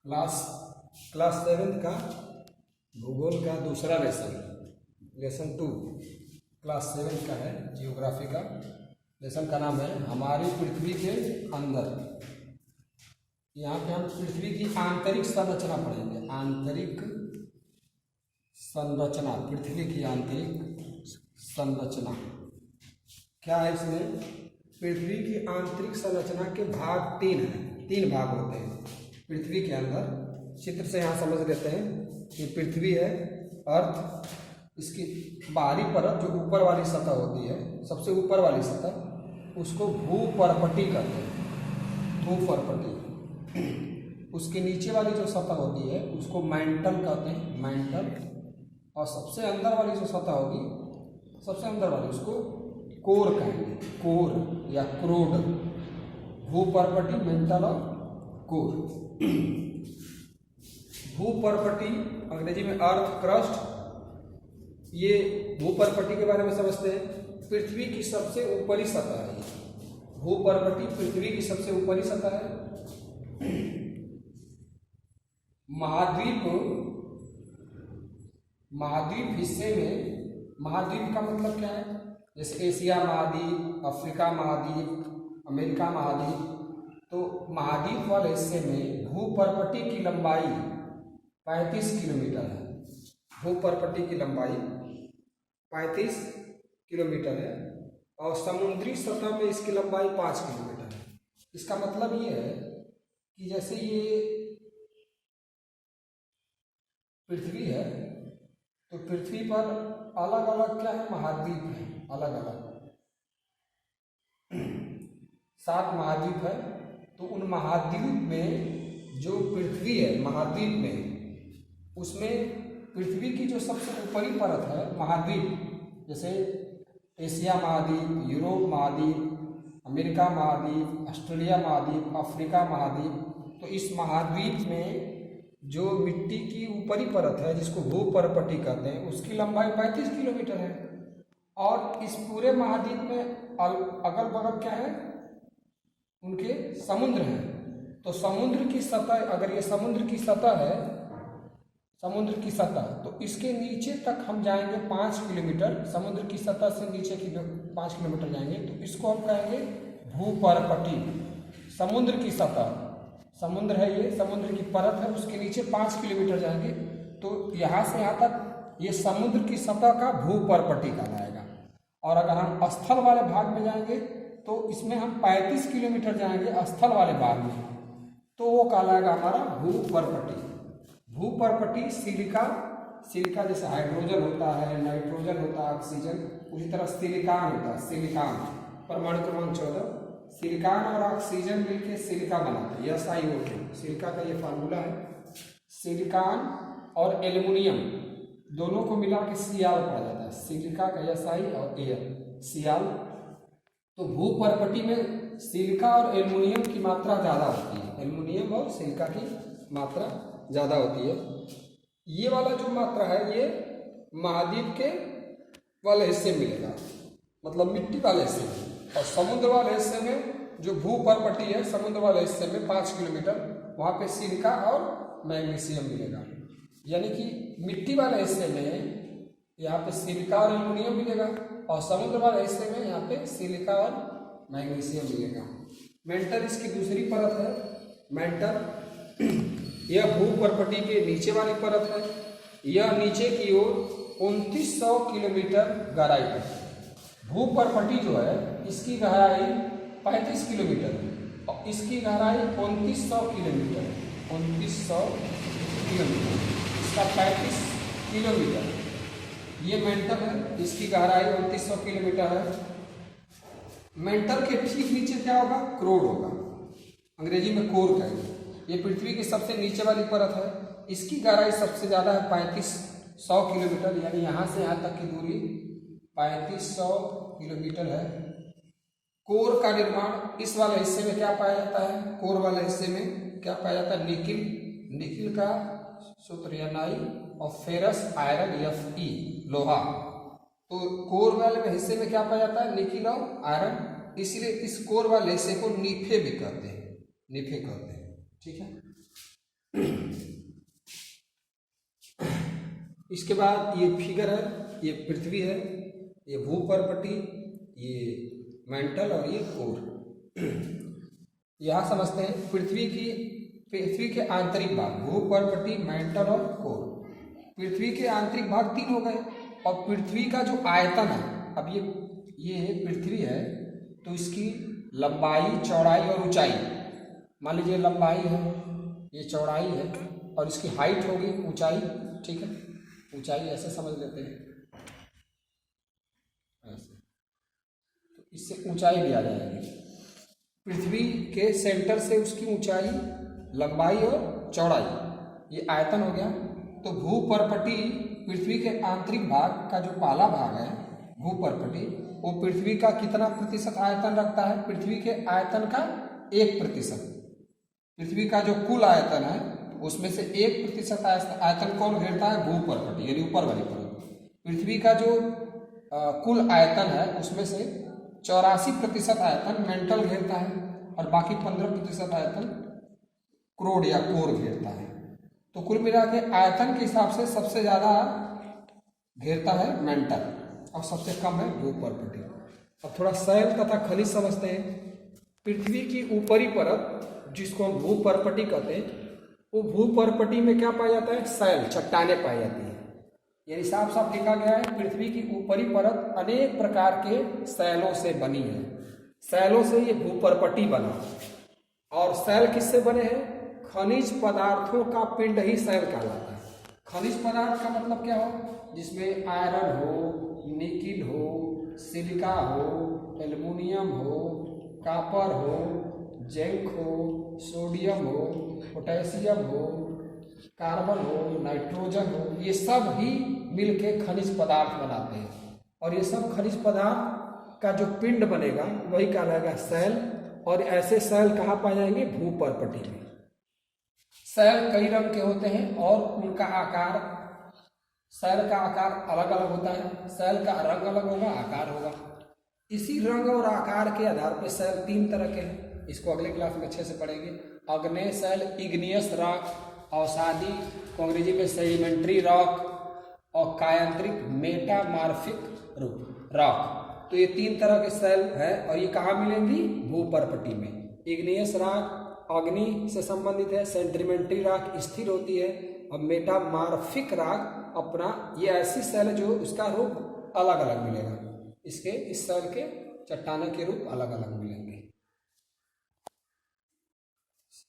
Class 7 का भूगोल का दूसरा लेसन 2 क्लास 7 का है, जियोग्राफी का। लेसन का नाम है हमारी पृथ्वी के अंदर। यहाँ पे हम पृथ्वी की आंतरिक संरचना पढ़ेंगे। आंतरिक संरचना, पृथ्वी की आंतरिक संरचना क्या है। इसमें पृथ्वी की आंतरिक संरचना के भाग 3 हैं। 3 भाग होते हैं पृथ्वी के अंदर। चित्र से यहाँ समझ लेते हैं कि पृथ्वी है, अर्थ, इसकी बाहरी परत जो ऊपर वाली सतह होती है, सबसे ऊपर वाली सतह, उसको भूपर्पटी कहते हैं, भूपर्पटी। उसके नीचे वाली जो सतह होती है उसको मैंटल कहते हैं, मैंटल। और सबसे अंदर वाली जो सतह होगी, सबसे अंदर वाली, उसको कोर कहेंगे, कोर या क्रोड। भूपर्पटी, मेंटल और कोर। भूपर्पटी अंग्रेजी में अर्थ क्रस्ट। ये भूपर्पटी के बारे में समझते हैं। पृथ्वी की सबसे ऊपरी सतह है। भूपर्पटी पृथ्वी की सबसे ऊपरी सतह है। महाद्वीप हिस्से में, महाद्वीप का मतलब क्या है, जैसे एशिया महाद्वीप, अफ्रीका महाद्वीप, अमेरिका महाद्वीप। तो महाद्वीप वाले हिस्से में भूपर्पटी की लंबाई 35 किलोमीटर है। भूपर्पटी की लंबाई 35 किलोमीटर है और समुद्री सतह में इसकी लंबाई 5 किलोमीटर है। इसका मतलब ये है कि जैसे ये पृथ्वी है, तो पृथ्वी पर अलग अलग क्या है, महाद्वीप है, अलग अलग 7 महाद्वीप है। तो उन महाद्वीप में जो पृथ्वी है, महाद्वीप में, उसमें पृथ्वी की जो सबसे ऊपरी परत है, महाद्वीप, जैसे एशिया महाद्वीप, यूरोप महाद्वीप, अमेरिका महाद्वीप, ऑस्ट्रेलिया महाद्वीप, अफ्रीका महाद्वीप। तो इस महाद्वीप में जो मिट्टी की ऊपरी परत है, जिसको भूपर्पटी कहते हैं, उसकी लंबाई 35 किलोमीटर है। और इस पूरे महाद्वीप में अगल बगल क्या है, उनके समुद्र हैं। तो समुद्र की सतह, अगर ये समुद्र की सतह है, समुद्र की सतह, तो इसके नीचे तक हम जाएंगे 5 किलोमीटर। समुद्र की सतह से नीचे की 5 किलोमीटर जाएंगे, तो इसको हम कहेंगे भूपर्पटी। समुद्र की सतह, समुद्र है ये, समुद्र की परत है, उसके नीचे 5 किलोमीटर जाएंगे, तो यहाँ से यहाँ तक ये समुद्र की सतह का भूपर्पटी कहलाएगा। और अगर हम स्थल वाले भाग में जाएंगे तो इसमें हम 35 किलोमीटर जाएंगे स्थल वाले भाग में, तो वो कहलाएगा हमारा भूपर्पटी। भूपर्पटी सिलिका, सिलिका जैसे हाइड्रोजन होता है, नाइट्रोजन होता है, ऑक्सीजन, उसी तरह सिलिकॉन होता है, सिलिकॉन, परमाणु क्रमांक 14। सिलिकॉन और ऑक्सीजन मिलकर सिलिका बनाते हैं, SiO2। सिलिका का ये फार्मूला है। सिलिकॉन और एल्युमिनियम दोनों को मिला के सियाल पढ़ा जाता है। सिलिका का Si और एयर, सियाल। तो भूपर्पटी में सिलिका और एल्युमिनियम की मात्रा ज़्यादा होती है। एल्युमिनियम और सिलिका की मात्रा ज़्यादा होती है। ये वाला जो मात्रा है, ये महाद्वीप के वाले हिस्से में मिलेगा, मतलब मिट्टी वाले हिस्से में। और समुद्र वाले हिस्से में जो भूपर्पटी है, समुद्र वाले हिस्से में 5 किलोमीटर, वहाँ पे सिलिका और मैग्नीशियम मिलेगा। यानी कि मिट्टी वाले हिस्से में यहाँ पे सिलिका और एल्युमिनियम मिलेगा, और समुद्र वाले हिस्से में यहाँ पे सिलिका और मैग्नीशियम मिलेगा। मेंटल इसकी दूसरी परत है। मेंटल यह भूपर्पटी के नीचे वाली परत है। यह नीचे की ओर 2900 किलोमीटर गहराई है। भूपर्पटी जो है, इसकी गहराई 35 किलोमीटर है और इसकी गहराई 2900 किलोमीटर है। 2900 किलोमीटर, इसका 35 किलोमीटर। ये मेंटल है, इसकी गहराई 2900 किलोमीटर है। मेंटल के ठीक नीचे क्या होगा, क्रोड होगा, अंग्रेजी में कोर कहेंगे। ये पृथ्वी की सबसे नीचे वाली परत है। इसकी गहराई सबसे ज़्यादा है 3500 किलोमीटर, यानी यहाँ से यहाँ तक की दूरी 3500 किलोमीटर है। कोर का निर्माण इस वाले हिस्से में क्या पाया जाता है, कोर वाले हिस्से में क्या पाया जाता है, निकिल। निकिल का सूत्र Ni और फेरस आयरन Fe, लोहा। तो कोर वाले हिस्से में क्या पाया जाता है, निकिल और आयरन। इसलिए इस कोर वाले हिस्से को नीफे भी कहते हैं, नीफे कहते हैं। ठीक है। इसके बाद ये फिगर है, ये पृथ्वी है, ये भूपर्पटी, ये मेंटल और ये कोर। यहाँ समझते हैं पृथ्वी के आंतरिक भाग, भूपर्पटी, मेंटल और कोर। पृथ्वी के आंतरिक भाग 3 हो गए। और पृथ्वी का जो आयतन है, अब ये पृथ्वी है तो इसकी लंबाई, चौड़ाई और ऊंचाई, मान लीजिए लंबाई है, ये चौड़ाई है और इसकी हाइट होगी, ऊंचाई, ठीक है, ऊंचाई ऐसे समझ लेते हैं, ऐसे, तो इससे ऊंचाई भी आ जाएगी। पृथ्वी के सेंटर से उसकी ऊंचाई, लंबाई और चौड़ाई, ये आयतन हो गया। तो भूपर्पटी पृथ्वी के आंतरिक भाग का जो पहला भाग है भूपर्पटी, वो पृथ्वी का कितना प्रतिशत आयतन रखता है? पृथ्वी के आयतन का 1%। पृथ्वी का जो कुल आयतन है उसमें से 1% आयतन कौन घेरता है? भूपर्पटी, यानी ऊपर वाली परत। पृथ्वी का जो कुल आयतन है उसमें से 84% आयतन मेंटल घेरता है और बाकी 15% आयतन क्रोड या कोर घेरता है। तो कुल मिला के आयतन के हिसाब से सबसे ज्यादा घेरता है मेंटल और सबसे कम है भूपर्पटी। अब थोड़ा शैल तथा खनिज समझते हैं। पृथ्वी की ऊपरी परत जिसको हम भूपर्पटी कहते हैं, वो भूपर्पटी में क्या पाया जाता है? शैल, चट्टानें पाई जाती है। यानी साफ साफ लिखा गया है पृथ्वी की ऊपरी परत अनेक प्रकार के शैलों से बनी है। शैलों से ये भूपर्पटी बना। और शैल किससे बने हैं? खनिज पदार्थों का पिंड ही शैल कहलाता है। खनिज पदार्थ का मतलब क्या हो? जिसमें आयरन हो, निकिल हो, सिलिका हो, एल्युमिनियम हो, कॉपर हो, जिंक हो, सोडियम हो, पोटेशियम हो, कार्बन हो, नाइट्रोजन हो, ये सब ही मिलके खनिज पदार्थ बनाते हैं। और ये सब खनिज पदार्थ का जो पिंड बनेगा वही कहलाएगा शैल। और ऐसे शैल कहाँ पाए जाएंगे? भूपर्पटी में। शैल कई रंग के होते हैं और उनका आकार, शैल का आकार अलग अलग होता है। शैल का रंग अलग होगा, आकार होगा। इसी रंग और आकार के आधार पर शैल 3 तरह के हैं। इसको अगले क्लास में अच्छे से पढ़ेंगे। आग्नेय शैल, इग्नियस रॉक, अवसादी को अंग्रेजी में सेडिमेंट्री रॉक, और कायांतरिक मेटामार्फिक रॉक। तो ये 3 तरह के शैल है और ये कहाँ मिलेंगी? भूपर्पटी में। इग्नियस रॉक अग्नि से संबंधित है, सेडिमेंट्री रॉक स्थिर होती है, और मेटामार्फिक रॉक अपना ये ऐसी शैल जो उसका रूप अलग अलग मिलेगा। इस शैल के चट्टानों के रूप अलग अलग मिलेगा।